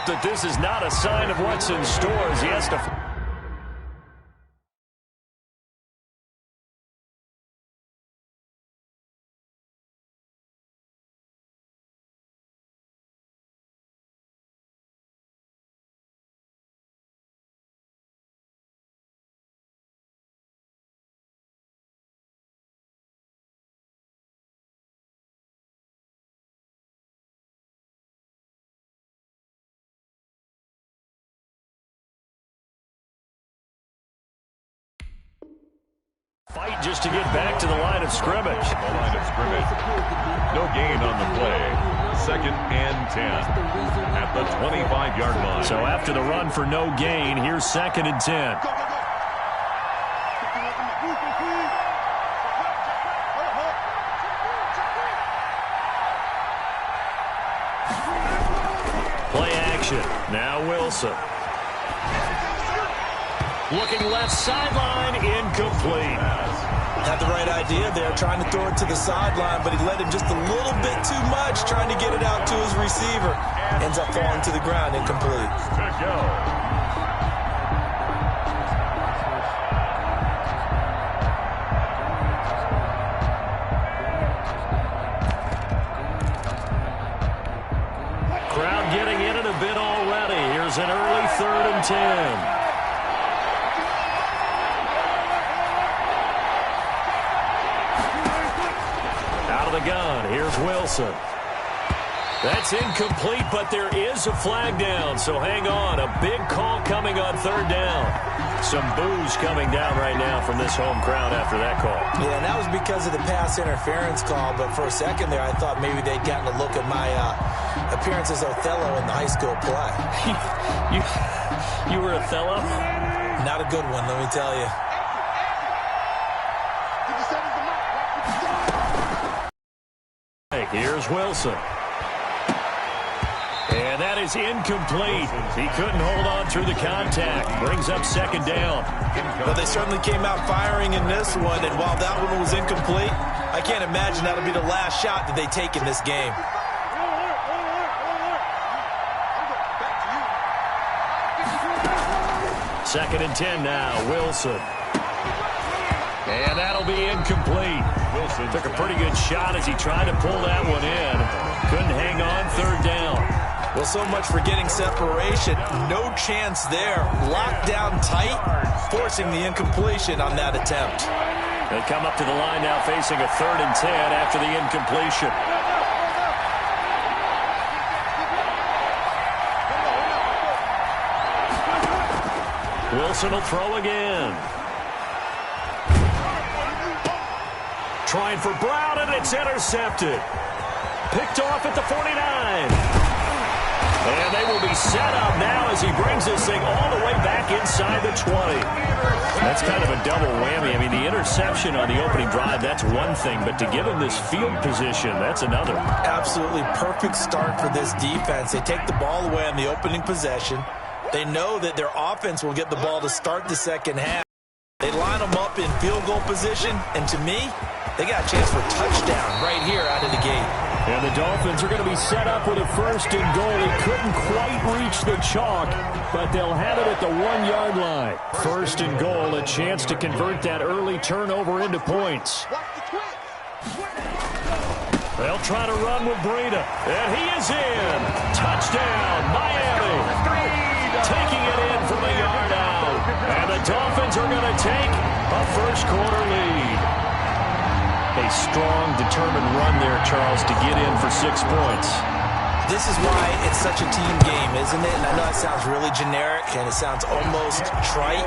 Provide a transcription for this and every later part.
that this is not a sign of what's in store as he has to... Fight just to get back to the line of scrimmage. The line of scrimmage. No gain on the play. 2nd and 10 at the 25-yard line. So after the run for no gain, here's 2nd and 10. Play action. Now Wilson. Looking left sideline, incomplete. Had the right idea there, trying to throw it to the sideline, but he let him just a little bit too much, trying to get it out to his receiver. Ends up falling to the ground, incomplete. Good go. Crowd getting in it a bit already. Here's an early 3rd and 10. The gun. Here's Wilson. That's incomplete, but there is a flag down, so hang on. A big call coming on 3rd down. Some boos coming down right now from this home crowd after that call. Yeah, and that was because of the pass interference call, but for a second there I thought maybe they'd gotten a look at my appearance as Othello in the high school play. You were Othello? Not a good one, let me tell you. Here's Wilson. And that is incomplete. He couldn't hold on through the contact. Brings up 2nd down. Well, they certainly came out firing in this one, and while that one was incomplete, I can't imagine that'll be the last shot that they take in this game. 2nd and 10 now. Wilson. And that'll be incomplete. Wilson took a pretty good shot as he tried to pull that one in. Couldn't hang on 3rd down. Well, so much for getting separation. No chance there. Locked down tight, forcing the incompletion on that attempt. They come up to the line now facing a 3rd and 10 after the incompletion. Wilson will throw again. Trying for Brown, and it's intercepted. Picked off at the 49. And they will be set up now as he brings this thing all the way back inside the 20. That's kind of a double whammy. I mean, the interception on the opening drive, that's one thing. But to give him this field position, that's another. Absolutely perfect start for this defense. They take the ball away on the opening possession. They know that their offense will get the ball to start the second half. They line them up in field goal position, and to me, they got a chance for a touchdown right here out of the gate. And the Dolphins are going to be set up with a 1st and goal. He couldn't quite reach the chalk, but they'll have it at the 1-yard line. 1st and goal, a chance to convert that early turnover into points. They'll try to run with Breida, and he is in. Touchdown, Miami. Taking it in from a yard out. And the Dolphins are going to take a first-quarter lead. A strong, determined run there, Charles, to get in for 6 points. This is why it's such a team game, isn't it? And I know it sounds really generic and it sounds almost trite,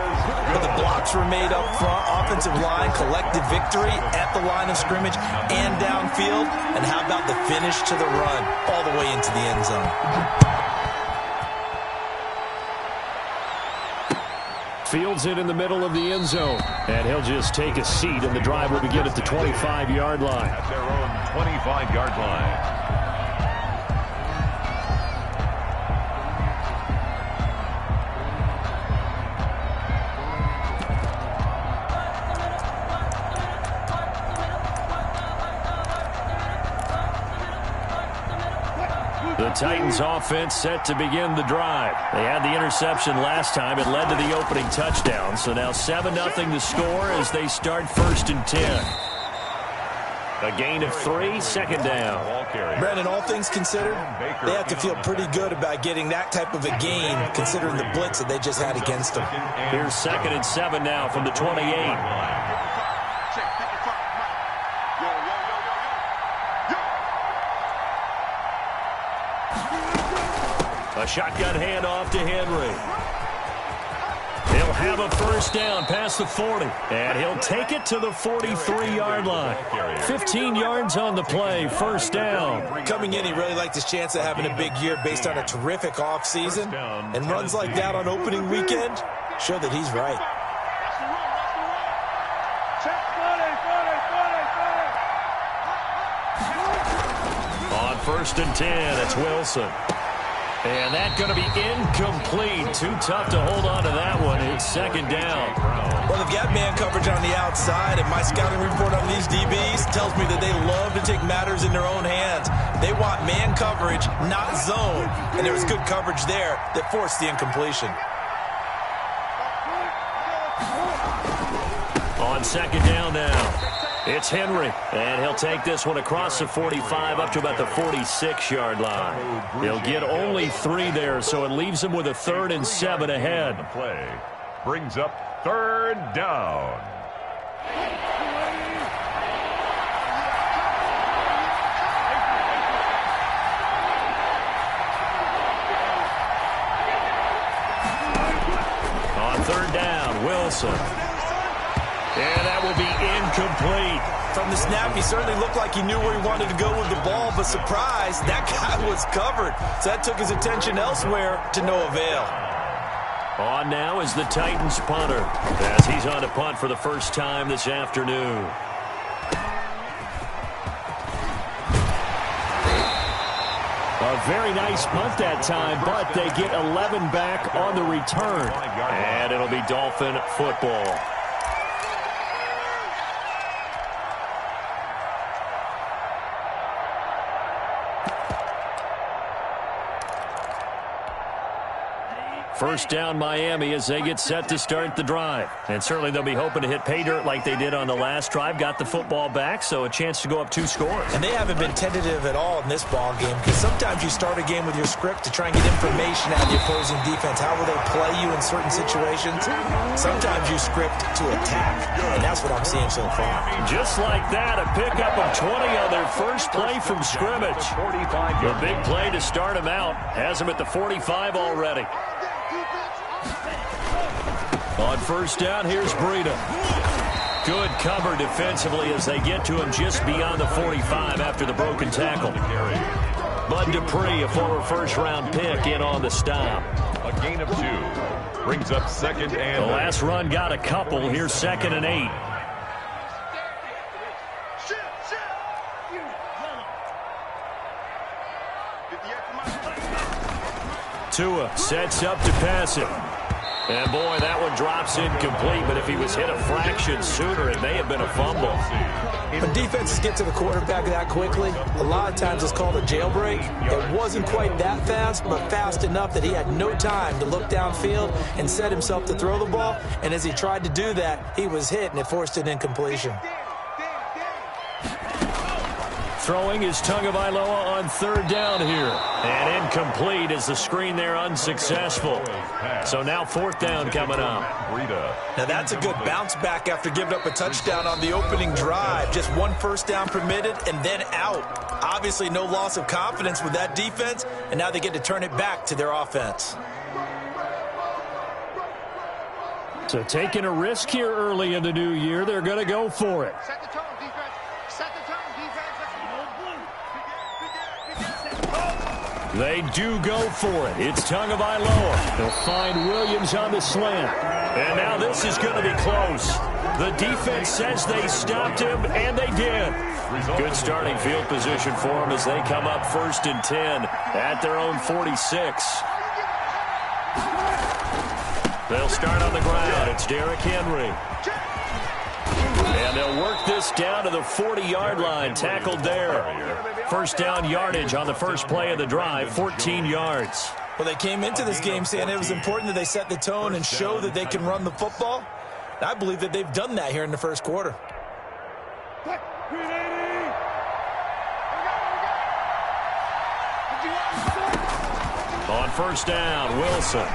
but the blocks were made up front, offensive line, collective victory at the line of scrimmage and downfield. And how about the finish to the run all the way into the end zone? Fields it in the middle of the end zone, and he'll just take a seat, and the drive will begin at the 25-yard line. At their own 25-yard line. The Titans offense set to begin the drive. They had the interception last time. It led to the opening touchdown. So now 7-0 to score as they start 1st and 10. A gain of 3, 2nd down. Brandon, all things considered, they have to feel pretty good about getting that type of a gain considering the blitz that they just had against them. Here's 2nd and 7 now from the 28. A shotgun handoff to Henry. He'll have a 1st down past the 40. And he'll take it to the 43-yard line. 15 yards on the play, 1st down. Coming in, he really liked his chance of having a big year based on a terrific offseason. And runs like that on opening weekend show that he's right. On 1st and 10, it's Wilson. And that's going to be incomplete. Too tough to hold on to that one. It's 2nd down. Well, they've got man coverage on the outside, and my scouting report on these DBs tells me that they love to take matters in their own hands. They want man coverage, not zone. And there was good coverage there that forced the incompletion. On 2nd down now. It's Henry, and he'll take this one across the 45 up to about the 46-yard line. He'll get only 3 there, so it leaves him with a 3rd and 7 ahead. The play brings up 3rd down. On 3rd down, Wilson. And that will be incomplete. From the snap, he certainly looked like he knew where he wanted to go with the ball, but surprise, that guy was covered. So that took his attention elsewhere to no avail. On now is the Titans punter, as he's on to punt for the first time this afternoon. A very nice punt that time, but they get 11 back on the return. And it'll be Dolphin football. First down Miami as they get set to start the drive. And certainly they'll be hoping to hit pay dirt like they did on the last drive. Got the football back, so a chance to go up 2 scores. And they haven't been tentative at all in this ball game because sometimes you start a game with your script to try and get information out of the opposing defense. How will they play you in certain situations? Sometimes you script to attack, and that's what I'm seeing so far. Just like that, a pickup of 20 on their first play from scrimmage. The big play to start them out has them at the 45 already. On 1st down, here's Breida. Good cover defensively as they get to him just beyond the 45 after the broken tackle. Bud Dupree, a former first-round pick, in on the stop. A gain of 2. Brings up 2nd and... The last run got a couple. Here's 2nd and 8. Tua sets up to pass it. And, boy, that one drops incomplete, but if he was hit a fraction sooner, it may have been a fumble. When defenses get to the quarterback that quickly, a lot of times it's called a jailbreak. It wasn't quite that fast, but fast enough that he had no time to look downfield and set himself to throw the ball. And as he tried to do that, he was hit, and it forced an incompletion. Throwing is Tagovailoa on 3rd down here. And incomplete as the screen there unsuccessful. So now 4th down coming up. Now that's a good bounce back after giving up a touchdown on the opening drive. Just 1 first down permitted and then out. Obviously no loss of confidence with that defense, and now they get to turn it back to their offense. So taking a risk here early in the new year, they're going to go for it. Set the tone, defense. Set the tone, defense. They do go for it. It's Tagovailoa. They'll find Williams on the slant. And now this is going to be close. The defense says they stopped him, and they did. Good starting field position for them as they come up 1st and 10 at their own 46. They'll start on the ground. It's Derrick Henry. And they'll work this down to the 40-yard line. Tackled there. First down yardage on the first play of the drive, 14 yards. Well, they came into this game saying it was important that they set the tone and show that they can run the football. And I believe that they've done that here in the first quarter. On first down, Wilson.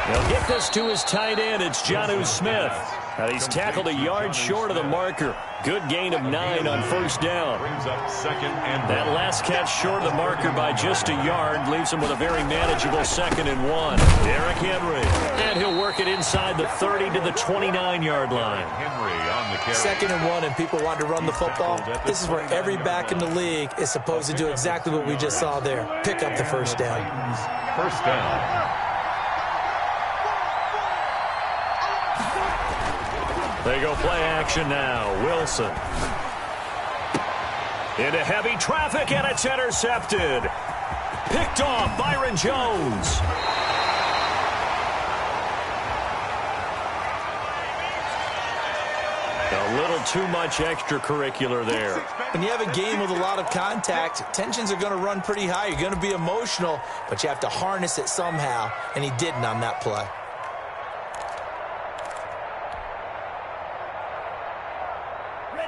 He'll get this to his tight end. It's Jonnu Smith. And he's tackled a yard short of the marker. Good gain of 9 on first down. Brings up second and That last catch short of the marker by just a yard leaves him with a very manageable 2nd and 1. Derrick Henry. And he'll work it inside the 30 to the 29-yard line. Henry on the carry. 2nd and 1, and people want to run the football. This is where every back in the league is supposed to do exactly what we just saw there. Pick up the first down. First down. They go play action now. Wilson. Into heavy traffic, and it's intercepted. Picked off Byron Jones. A little too much extracurricular there. When you have a game with a lot of contact, tensions are going to run pretty high. You're going to be emotional, but you have to harness it somehow, and he didn't on that play.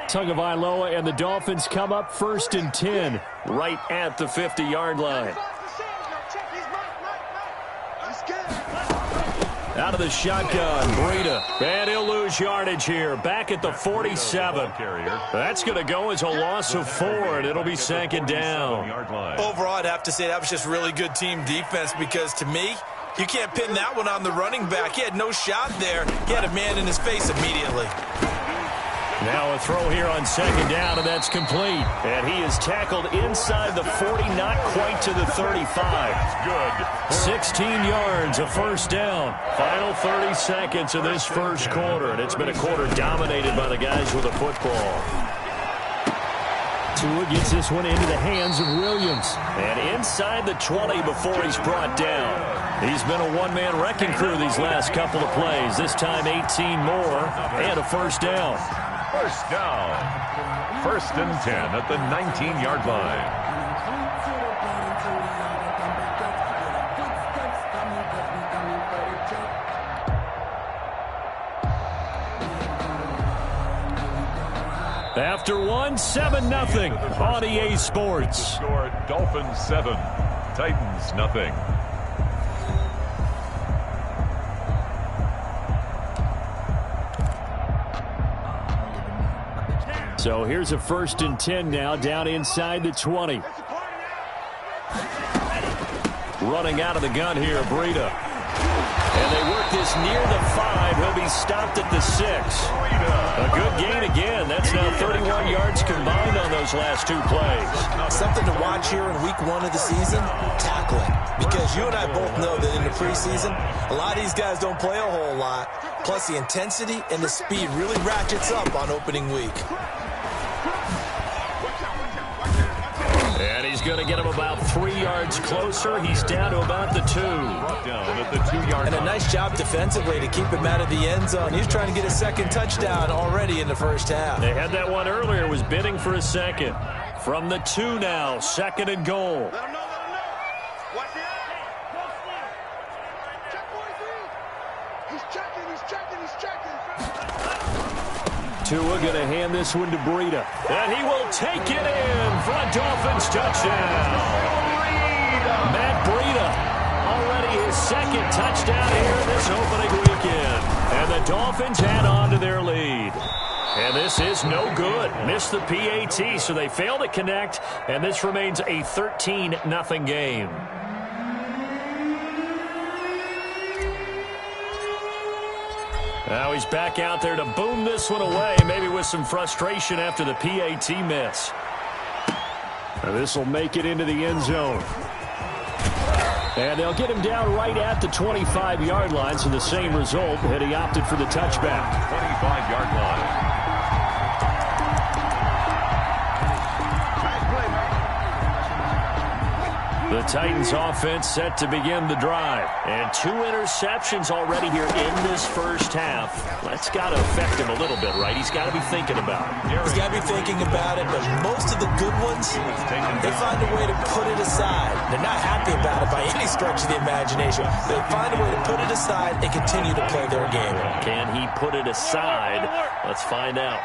Tagovailoa and the Dolphins come up 1st and 10 right at the 50-yard line. Out of the shotgun, Breida. And he'll lose yardage here. Back at the 47. That's going to go as a loss of 4, and it'll be 2nd down. Overall, I'd have to say that was just really good team defense because, to me, you can't pin that one on the running back. He had no shot there. He had a man in his face immediately. Now a throw here on 2nd down, and that's complete. And he is tackled inside the 40, not quite to the 35. Good. 16 yards, a first down. Final 30 seconds of this first quarter, and it's been a quarter dominated by the guys with the football. Tua gets this one into the hands of Williams. And inside the 20 before he's brought down. He's been a one-man wrecking crew these last couple of plays. This time 18 more and a first down. First down. 1st and 10 at the 19-yard line. After one, 7-0 on EA Sports. Score Dolphins 7, Titans nothing. So here's a 1st and 10 now, down inside the 20. Running out of the gun here, Breida. And they work this near the 5. He'll be stopped at the 6. A good gain again. That's now 31 yards combined on those last 2 plays. Something to watch here in week 1 of the season, tackling. Because you and I both know that in the preseason, a lot of these guys don't play a whole lot. Plus the intensity and the speed really ratchets up on opening week. And he's going to get him about 3 yards closer. He's down to about the 2. Down at the 2-yard And a nice job defensively to keep him out of the end zone. He's trying to get a 2nd touchdown already in the first half. They had that one earlier, was bidding for a 2nd. From the 2 now, 2nd and goal. Let him know. Watch the eye. Check 43. He's checking. Tua going to hand this one to Breida. And he will take it in for a Dolphins touchdown. Matt Breida, already his 2nd touchdown here this opening weekend. And the Dolphins add on to their lead. And this is no good. Missed the PAT, so they fail to connect. And this remains a 13-0 game. Now he's back out there to boom this one away, maybe with some frustration after the PAT miss. Now this will make it into the end zone. And they'll get him down right at the 25-yard line, so the same result, and he opted for the touchback. 25-yard line. The Titans offense set to begin the drive. And 2 interceptions already here in this first half. That's got to affect him a little bit, right? He's got to be thinking about it. He's got to be thinking about it, but most of the good ones, they find a way to put it aside. They're not happy about it by any stretch of the imagination. They find a way to put it aside and continue to play their game. Can he put it aside? Let's find out.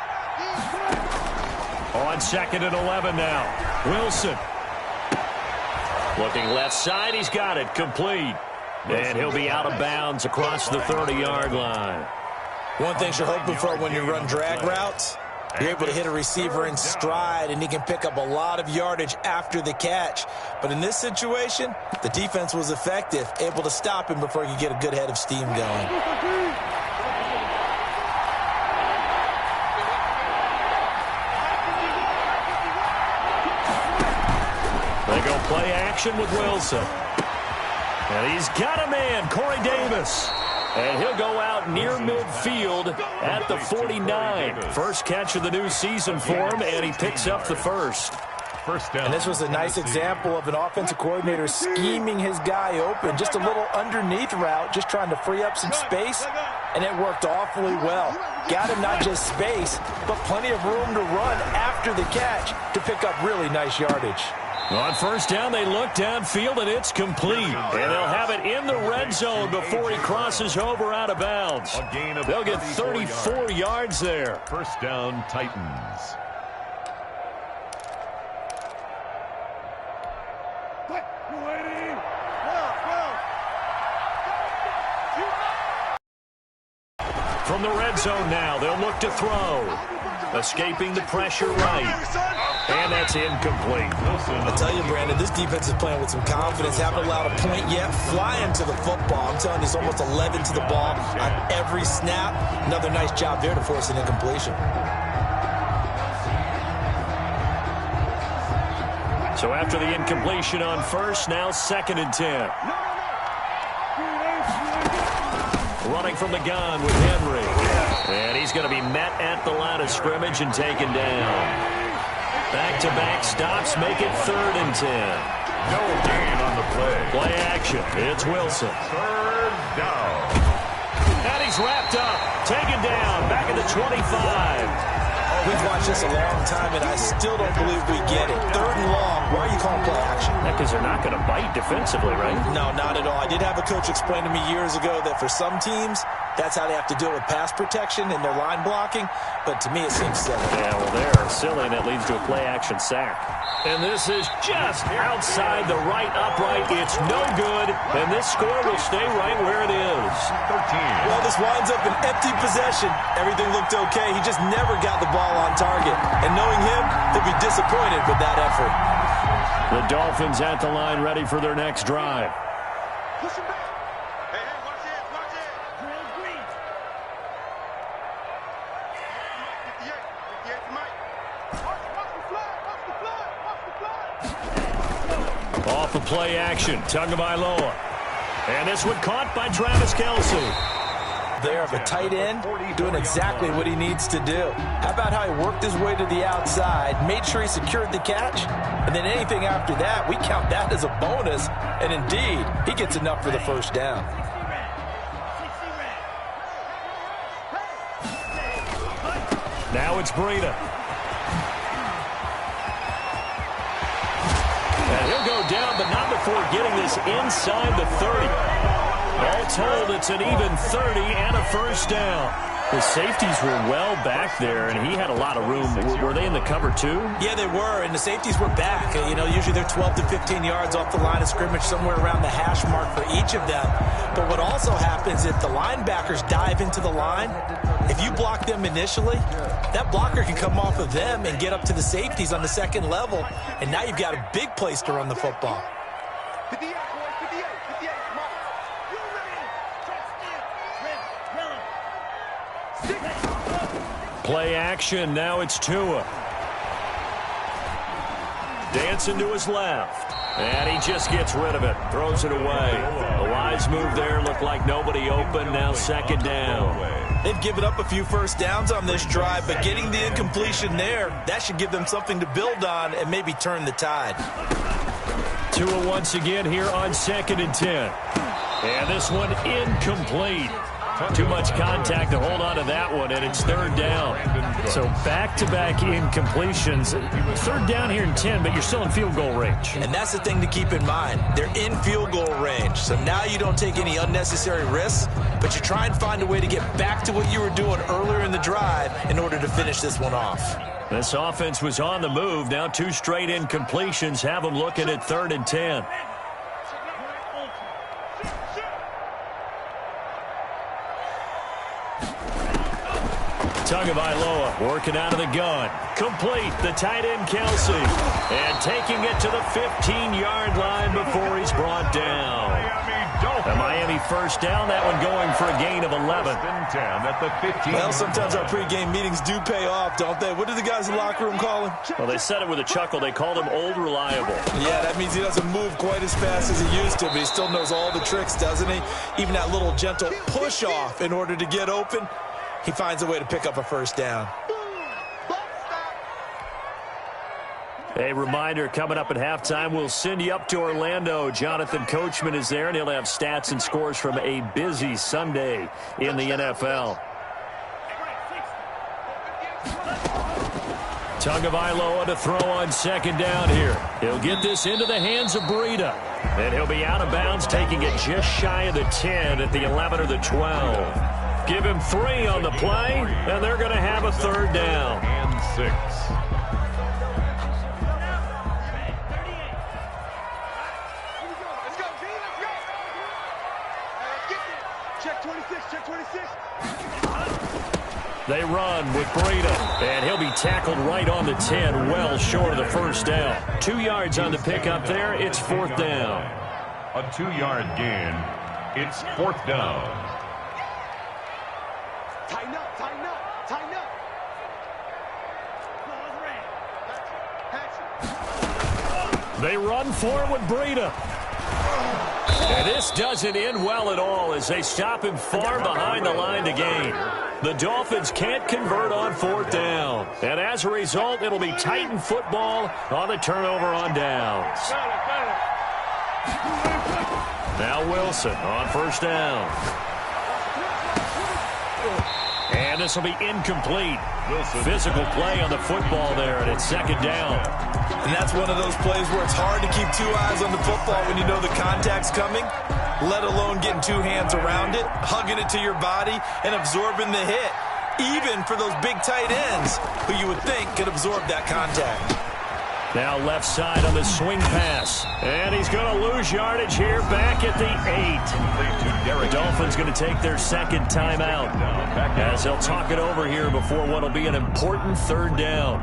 On 2nd and 11 now. Wilson. Looking left side, he's got it, complete. And he'll be out of bounds across the 30-yard line. One thing you're hoping for when you run drag routes, you're able to hit a receiver in stride, and he can pick up a lot of yardage after the catch. But in this situation, the defense was effective, able to stop him before he could get a good head of steam going. They go play action with Wilson. And he's got a man, Corey Davis. And he'll go out near midfield at the 49. First catch of the new season for him, and he picks up the first. First down. And this was a nice example of an offensive coordinator scheming his guy open. Just a little underneath route, just trying to free up some space, and it worked awfully well. Got him not just space, but plenty of room to run after the catch to pick up really nice yardage. On first down, they look downfield, and it's complete. And they'll have it in the red zone before he crosses over out of bounds. They'll get 34 yards there. First down, Titans. From the red zone now, they'll look to throw. Escaping the pressure right. And that's incomplete. I tell you, Brandon, this defense is playing with some confidence. Haven't allowed a point yet. Flying to the football. I'm telling you, it's almost 11 to the ball on every snap. Another nice job there to force an incompletion. So after the incompletion on first, now 2nd and 10. Running from the gun with Henry. And he's going to be met at the line of scrimmage and taken down. Back-to-back stops make it 3rd and 10. No gain on the play. Play action. It's Wilson. 3rd down. And he's wrapped up. Taken down. Back at the 25. We've watched this a long time, and I still don't believe we get it. 3rd and long. Why are you calling play action? Because they're not going to bite defensively, right? No, not at all. I did have a coach explain to me years ago that for some teams, that's how they have to deal with pass protection and their line blocking. But to me, it seems silly. Yeah, well, they're silly, and it leads to a play-action sack. And this is just outside the right upright. It's no good, and this score will stay right where it is. 13. Well, this winds up an empty possession. Everything looked okay. He just never got the ball on target. And knowing him, he'll be disappointed with that effort. The Dolphins at the line ready for their next drive. Push him back. Hey, watch it, watch it. Green. 58, Mike. Watch the flag. Off the play action, Tagovailoa. And this one caught by Travis Kelce. There of a tight end doing exactly what he needs to do. How about how he worked his way to the outside, made sure he secured the catch, and then anything after that, we count that as a bonus. And indeed, he gets enough for the first down. Now it's Breida. And he'll go down, but not before getting this inside the 30. All told, it's an even 30 and a first down. The safeties were well back there, and he had a lot of room. Were they in the cover, too? Yeah, they were, and the safeties were back. You know, usually they're 12 to 15 yards off the line of scrimmage, somewhere around the hash mark for each of them. But what also happens if the linebackers dive into the line, if you block them initially, that blocker can come off of them and get up to the safeties on the second level, and now you've got a big place to run the football. 58, boys, 58, 58. Come on. Play action. Now it's Tua. Dancing to his left. And he just gets rid of it. Throws it away. The wise move there. Looked like nobody open. Now 2nd down. They've given up a few first downs on this drive, but getting the incompletion there, that should give them something to build on and maybe turn the tide. 2 once again here on 2nd and 10. And this one incomplete. Too much contact to hold on to that one, and it's 3rd down. So back-to-back incompletions. 3rd down here in 10, but you're still in field goal range. And that's the thing to keep in mind. They're in field goal range. So now you don't take any unnecessary risks, but you try and find a way to get back to what you were doing earlier in the drive in order to finish this one off. This offense was on the move. Now 2 straight incompletions have them looking at 3rd and 10. Tagovailoa working out of the gun. Complete. The tight end, Kelsey. And taking it to the 15-yard line before he's brought down. The Miami 1st down. That one going for a gain of 11. Well, sometimes our pregame meetings do pay off, don't they? What do the guys in the locker room call him? Well, they said it with a chuckle. They called him Old Reliable. Yeah, that means he doesn't move quite as fast as he used to, but he still knows all the tricks, doesn't he? Even that little gentle push-off in order to get open. He finds a way to pick up a 1st down. A reminder, coming up at halftime, we'll send you up to Orlando. Jonathan Coachman is there, and he'll have stats and scores from a busy Sunday in the NFL. Tagovailoa to throw on 2nd down here. He'll get this into the hands of Breida. And he'll be out of bounds, taking it just shy of the 10 at the 11 or the 12. Give him 3 on the play, and they're going to have a 3rd down. And 6. Let's go, G. Let's go. Let's get there. Check 26. Check 26. They run with Breida, and he'll be tackled right on the 10, well short of the 1st down. 2 yards on the pickup there. It's 4th down. A 2-yard gain. It's 4th down. Tighten up, tighten up, tighten up. They run for it with Breida. And this doesn't end well at all as they stop him far behind the line to gain. The Dolphins can't convert on 4th down. And as a result, it'll be Titan football on the turnover on downs. Now Wilson on 1st down. And this will be incomplete. Physical play on the football there, and it's 2nd down. And that's one of those plays where it's hard to keep 2 eyes on the football when you know the contact's coming, let alone getting 2 hands around it, hugging it to your body, and absorbing the hit, even for those big tight ends who you would think could absorb that contact. Now left side on the swing pass. And he's going to lose yardage here back at the 8. The Dolphins going to take their 2nd timeout as they'll talk it over here before what will be an important 3rd down.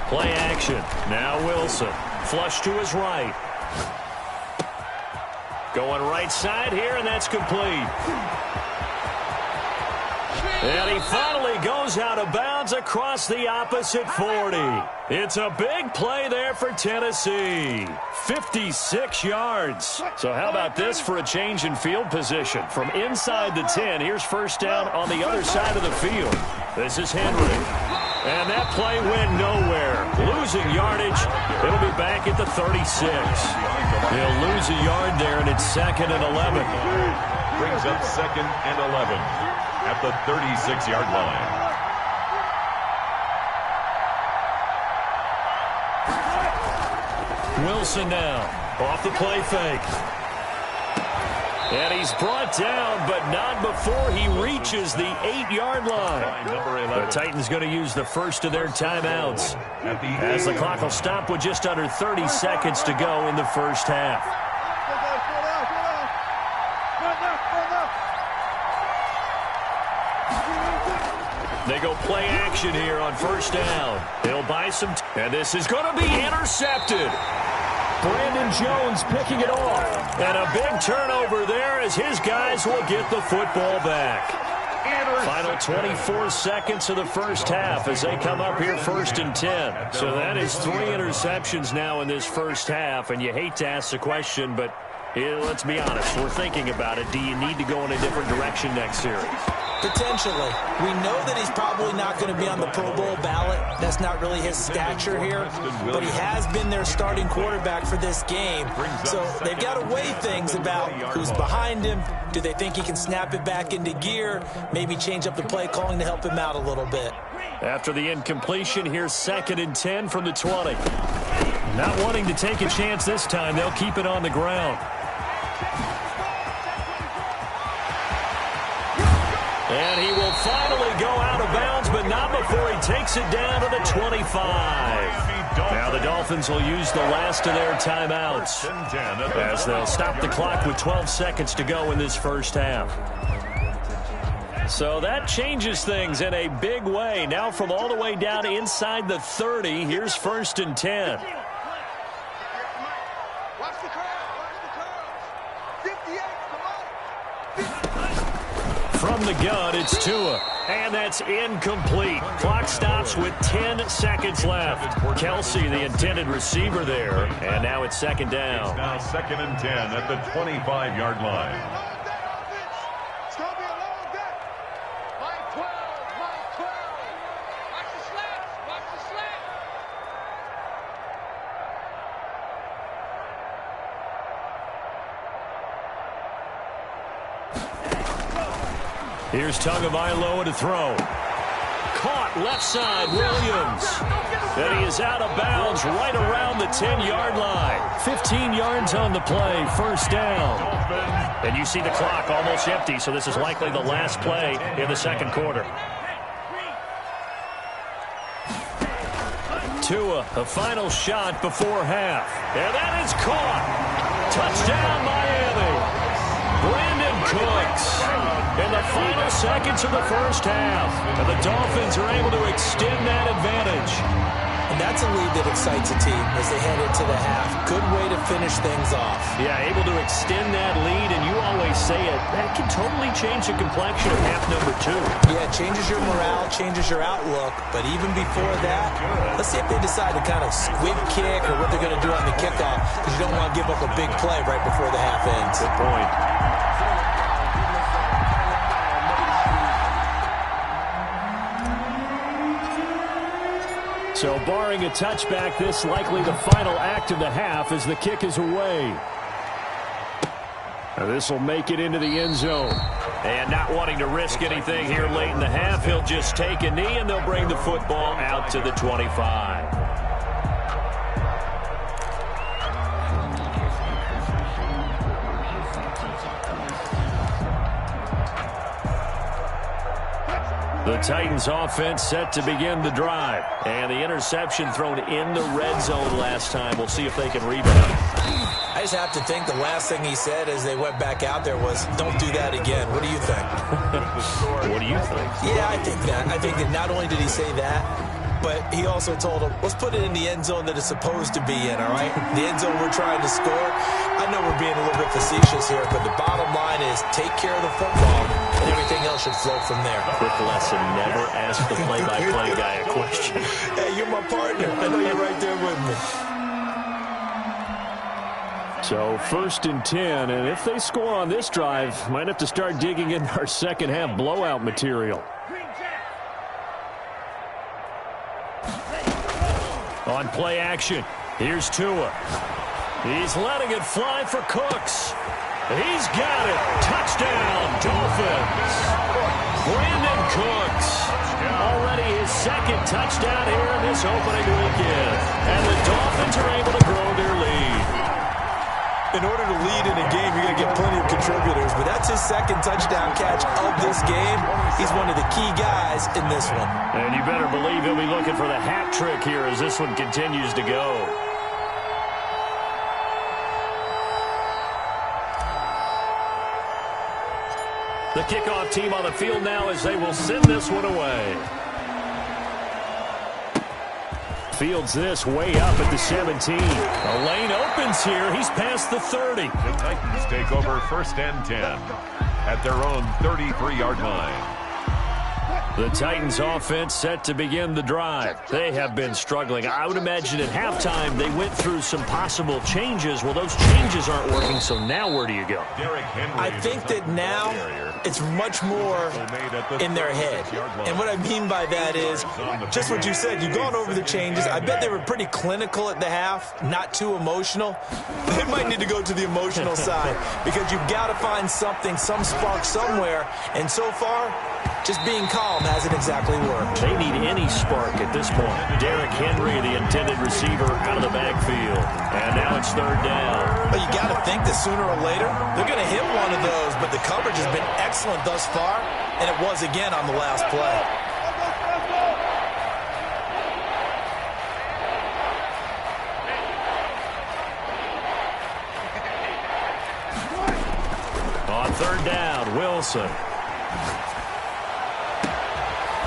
Play action. Now Wilson. Flush to his right. Going right side here, and that's complete. And he finally goes out of bounds across the opposite 40. It's a big play there for Tennessee. 56 yards. So how about this for a change in field position? From inside the 10, here's 1st down on the other side of the field. This is Henry. And that play went nowhere. Losing yardage. It'll be back at the 36. He'll lose a yard there, and it's 2nd and 11. Brings up 2nd and 11 at the 36-yard line. Wilson now. Off the play fake. And he's brought down, but not before he reaches the 8-yard line. The Titans going to use the first of their timeouts as the clock will stop with just under 30 seconds to go in the 1st half. They go play action here on 1st down. They'll buy some and this is going to be intercepted. Brandon Jones picking it off. And a big turnover there as his guys will get the football back. Final 24 seconds of the first half as they come up here 1st and 10. So that is 3 interceptions now in this first half, and you hate to ask the question, but let's be honest, we're thinking about it. Do you need to go in a different direction next series? Potentially. We know that he's probably not going to be on the Pro Bowl ballot. That's not really his stature here. But he has been their starting quarterback for this game. So they've got to weigh things about who's behind him. Do they think he can snap it back into gear? Maybe change up the play calling to help him out a little bit. After the incompletion, here's 2nd and 10 from the 20. Not wanting to take a chance this time, they'll keep it on the ground. And he will finally go out of bounds, but not before he takes it down to the 25. Now the Dolphins will use the last of their timeouts as they'll stop the clock with 12 seconds to go in this first half. So that changes things in a big way. Now from all the way down inside the 30, here's 1st and 10. From the gun, it's Tua. And that's incomplete. Clock stops with 10 seconds left. Kelsey, the intended receiver there. And now it's 2nd down. It's now 2nd and 10 at the 25-yard line. Here's Tagovailoa to throw. Caught left side, Williams. And he is out of bounds right around the 10-yard line. 15 yards on the play, 1st down. And you see the clock almost empty, so this is likely the last play in the 2nd quarter. Tua, a final shot before half. And that is caught. Touchdown, Miami. Brandon Cooks. In the final seconds of the first half, and the Dolphins are able to extend that advantage. And that's a lead that excites a team as they head into the half. Good way to finish things off. Yeah, able to extend that lead, and you always say it, that can totally change the complexion of half number 2. Yeah, it changes your morale, changes your outlook, but even before that, let's see if they decide to kind of squib kick or what they're going to do on the kickoff, because you don't want to give up a big play right before the half ends. Good point. So barring a touchback, this likely the final act of the half as the kick is away. This will make it into the end zone. And not wanting to risk anything here late in the half, he'll just take a knee and they'll bring the football out to the 25. The Titans offense set to begin the drive. And the interception thrown in the red zone last time. We'll see if they can rebound. I just have to think the last thing he said as they went back out there was, don't do that again. What do you think? What do you think? Yeah, I think that. I think that not only did he say that, but he also told him, let's put it in the end zone that it's supposed to be in, all right? The end zone we're trying to score. I know we're being a little bit facetious here, but the bottom line is take care of the football, and everything else should flow from there. Quick lesson, never ask the play-by-play guy a question. Hey, you're my partner. I know you're right there with me. So 1st and 10, and if they score on this drive, might have to start digging in our second half blowout material. On play action, here's Tua. He's letting it fly for Cooks. He's got it. Touchdown, Dolphins. Brandon Cooks. Already his 2nd touchdown here in this opening weekend. And the Dolphins are able to grow their lead. In order to lead in a game, you're going to get plenty of contributors, but that's his 2nd touchdown catch of this game. He's one of the key guys in this one. And you better believe he'll be looking for the hat trick here as this one continues to go. The kickoff team on the field now as they will send this one away. Fields this way up at the 17. A lane opens here. He's past the 30. The Titans take over 1st and 10 at their own 33-yard line. The Titans offense set to begin the drive. They have been struggling. I would imagine at halftime they went through some possible changes. Well, those changes aren't working, so now where do you go? I think that now it's much more in their head. And what I mean by that is just what you said. You've gone over the changes. I bet they were pretty clinical at the half, not too emotional. They might need to go to the emotional side because you've got to find something, some spark somewhere. And so far, just being calm hasn't exactly worked. They need any spark at this point. Derrick Henry, the intended receiver, out of the backfield. And now it's third down. But you got to think that sooner or later, they're going to hit one of those. But the coverage has been excellent thus far, and it was again on the last play. On third down, Wilson.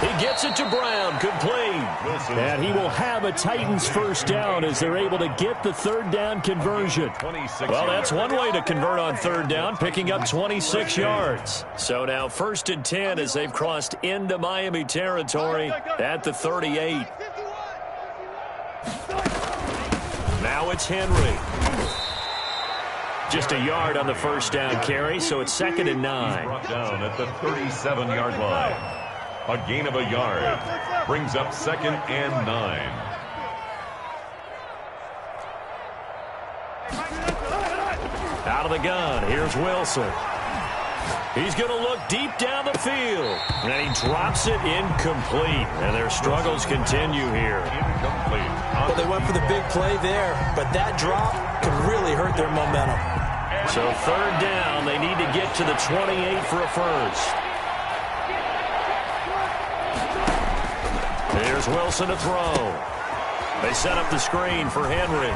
He gets it to Brown, complete. And he will have a Titans first down as they're able to get the third down conversion. Well, that's one way to convert on third down, picking up 26 yards. So now first and 10 as they've crossed into Miami territory at the 38. Now it's Henry. Just a yard on the first down carry, so it's second and 9. Brought down at the 37-yard line. A gain of a yard brings up second and 9. Out of the gun, here's Wilson. He's going to look deep down the field. And he drops it incomplete. And their struggles continue here. Incomplete. Well, they went for the big play there, but that drop could really hurt their momentum. So third down, they need to get to the 28 for a first. Here's Wilson to throw. They set up the screen for Henry.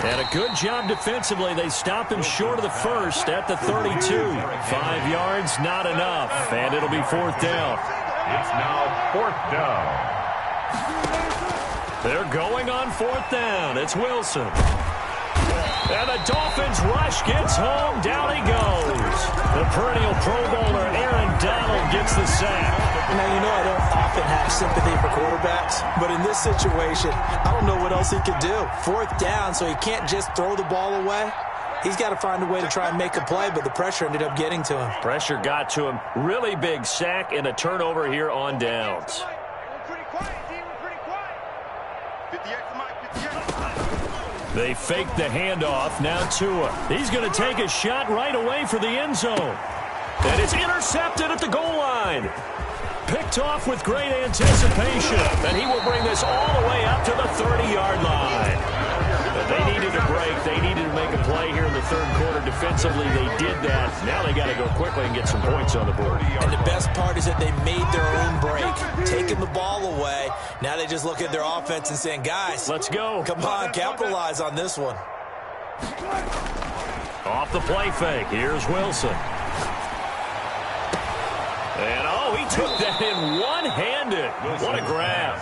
And a good job defensively. They stop him short of the first at the 32. 5 yards, not enough. And it'll be fourth down. It's now fourth down. They're going on fourth down. It's Wilson. And the Dolphins rush gets home. Down he goes. The perennial Pro Bowler Aaron Donald gets the sack. Now, you know I don't often have sympathy for quarterbacks, but in this situation, I don't know what else he could do. Fourth down, so he can't just throw the ball away. He's got to find a way to try and make a play, but the pressure ended up getting to him. Pressure got to him. Really big sack and a turnover here on downs. They fake the handoff. Now Tua. He's going to take a shot right away for the end zone. And it's intercepted at the goal line. Picked off with great anticipation. And he will bring this all the way up to the 30-yard line. And they needed a break. They needed to make a play here in the third quarter. Defensively, they did that. Now they got to go quickly and get some points on the board. And the best part is that they made their own break, taking the ball away. Now they just look at their offense and saying, guys, let's go. Come on, capitalize on this one. Off the play fake. Here's Wilson. And, oh, he took that in one-handed. What a grab.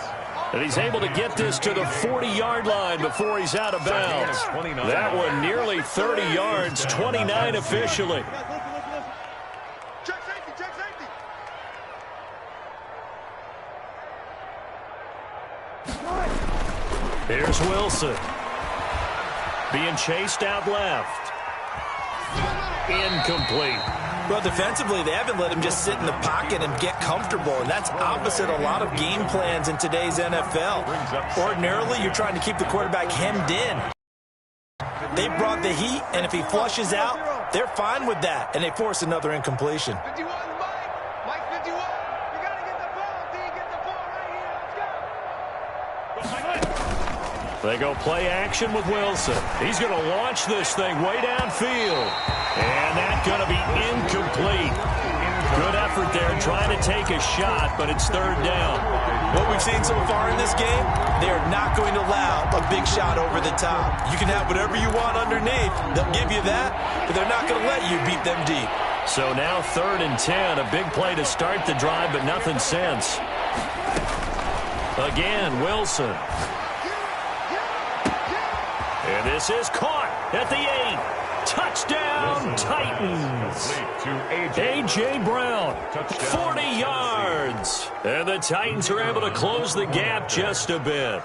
And he's able to get this to the 40-yard line before he's out of bounds. That one nearly 30 yards, 29 officially. Check safety, check safety. Here's Wilson. Being chased out left. Incomplete. Well, defensively, they haven't let him just sit in the pocket and get comfortable, and that's opposite a lot of game plans in today's NFL. Ordinarily, you're trying to keep the quarterback hemmed in. They brought the heat, and if he flushes out, they're fine with that, and they force another incompletion. 51, Mike 51. You got to get the ball, D. Get the ball right here. Let's go. They go play action with Wilson. He's going to launch this thing way downfield. And that's going to be incomplete. Good effort there trying to take a shot, but it's third down. What we've seen so far in this game, they are not going to allow a big shot over the top. You can have whatever you want underneath. They'll give you that, but they're not going to let you beat them deep. So now third and 10, a big play to start the drive, but nothing since. Again, Wilson. And this is caught at the 8. Touchdown, Titans. A.J. Brown, 40 yards. And the Titans are able to close the gap just a bit.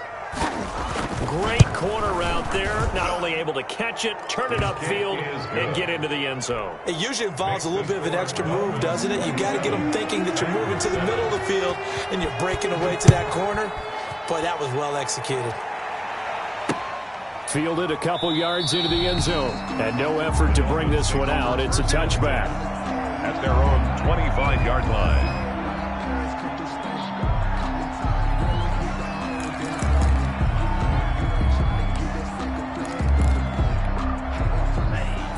Great corner route there. Not only able to catch it, turn it upfield, and get into the end zone. It usually involves a little bit of an extra move, doesn't it? You got to get them thinking that you're moving to the middle of the field and you're breaking away to that corner. Boy, that was well executed. Fielded a couple yards into the end zone. And no effort to bring this one out. It's a touchback. At their own 25-yard line.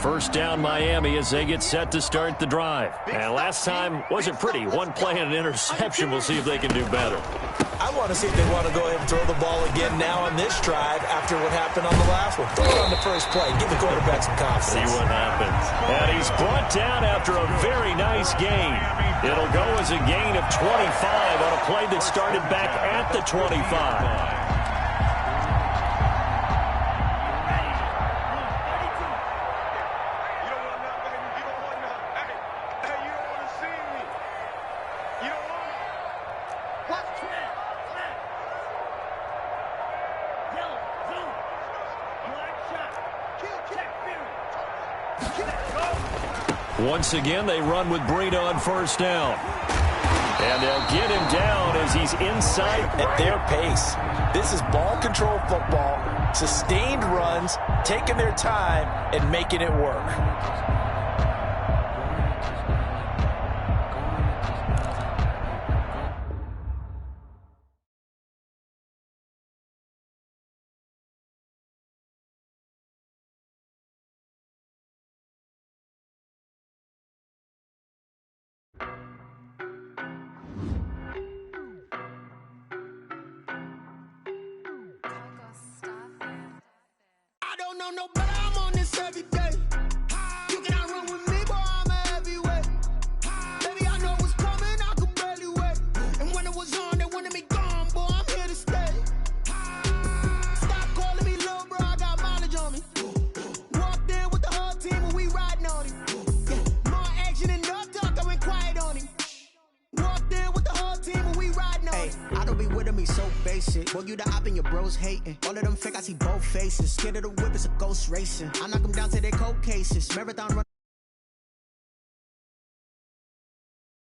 First down Miami as they get set to start the drive. And last time wasn't pretty. One play and an interception. We'll see if they can do better. I want to see if they want to go ahead and throw the ball again now on this drive after what happened on the last one. Throw it on the first play. Give the quarterback some confidence. See what happens. And he's brought down after a very nice gain. It'll go as a gain of 25 on a play that started back at the 25. Once again, they run with Breida on first down. And they'll get him down as he's inside at their pace. This is ball control football, sustained runs, taking their time, and making it work. No better, I'm on this every day. You cannot run with me, boy, I'm a heavyweight. Baby, I know what's coming, I could barely wait. And when it was on, they wanted me gone, boy, I'm here to stay. Stop calling me little bro, I got mileage on me. Walked in with the whole team and we riding on him. Yeah, more action and no talk, I went quiet on him. Walked in with the whole team and we riding on him. I don't be with me so basic. Boy, you the op and your bros hating. All of them fake, I see both faces. Scared of the whip, it's a ghost racing. I knock them down to their cold cases. Marathon run.